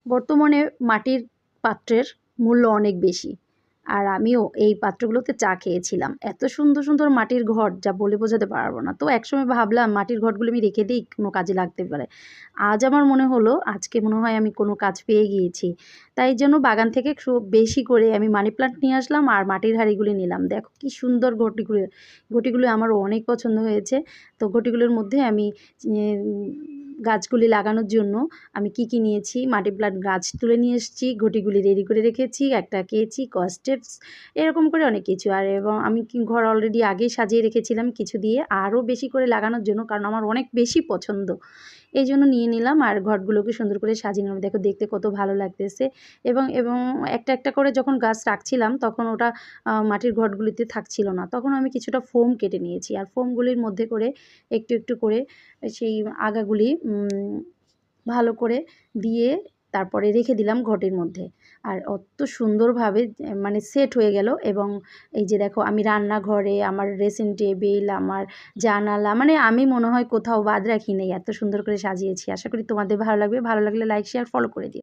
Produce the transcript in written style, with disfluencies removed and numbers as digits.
বর্তমানে মাটির পাত্রের মূল্য অনেক বেশি। আর আমিও এই পাত্রগুলোতে চা খেয়েছিলাম। এত সুন্দর, সুন্দর মাটির ঘট যা বলে বোঝাতে পারব না। তো একসময় ভাবলাম মাটির ঘটগুলো আমি রেখে দেই, কোনো কাজে লাগতে পারে। আজ আমার মনে হলো আজকে মনে হয় আমি কোনো কাজ পেয়ে গিয়েছি। তাই জন্য বাগান থেকে খুব বেশি করে আমি মানি প্লান্ট নিয়ে আসলাম আর মাটির হাঁড়িগুলি নিলাম। দেখো কি সুন্দর ঘটিগুলো। ঘটিগুলো আমারও অনেক পছন্দ হয়েছে। তো ঘটিগুলোর মধ্যে আমি গাছগুলি লাগানোর জন্য আমি কি নিয়েছি, মাটি প্লান্ট গাছ তুলে নিয়ে এসেছি, ঘটিগুলি রেডি করে রেখেছি, একটা কেচি, কসটেপস এরকম করে অনেক কিছু। আর এবং আমি ঘর অলরেডি আগেই সাজিয়ে রেখেছিলাম কিছু দিয়ে আরও বেশি করে লাগানোর জন্য, কারণ আমার অনেক বেশি পছন্দ। এইজন্য নিয়ে নিলাম আর ঘটগুলোকে সুন্দর করে সাজিয়ে নিলাম। দেখো দেখতে কত ভালো লাগতেছে। এবং একটা, একটা করে যখন গাছ রাখছিলাম তখন ওটা মাটির ঘটগুলিতে থাকছিল না। তখন আমি কিছুটা ফোম কেটে নিয়েছি। আর ফোমগুলির মধ্যে করে একটু, একটু করে সেই আগাগুলি ভালো করে দিয়ে তারপরে রেখে দিলাম ঘটির মধ্যে। আর অত সুন্দরভাবে মানে সেট হয়ে গেল। এবং এই যে দেখো আমি রান্নাঘরে, আমার ড্রেসিং টেবিল, আমার জানালা, মানে আমি মনে হয় কোথাও বাদ রাখি নাই। এত সুন্দর করে সাজিয়েছি। আশা করি তোমাদের ভালো লাগবে। ভালো লাগলে লাইক, শেয়ার, ফলো করে দিও।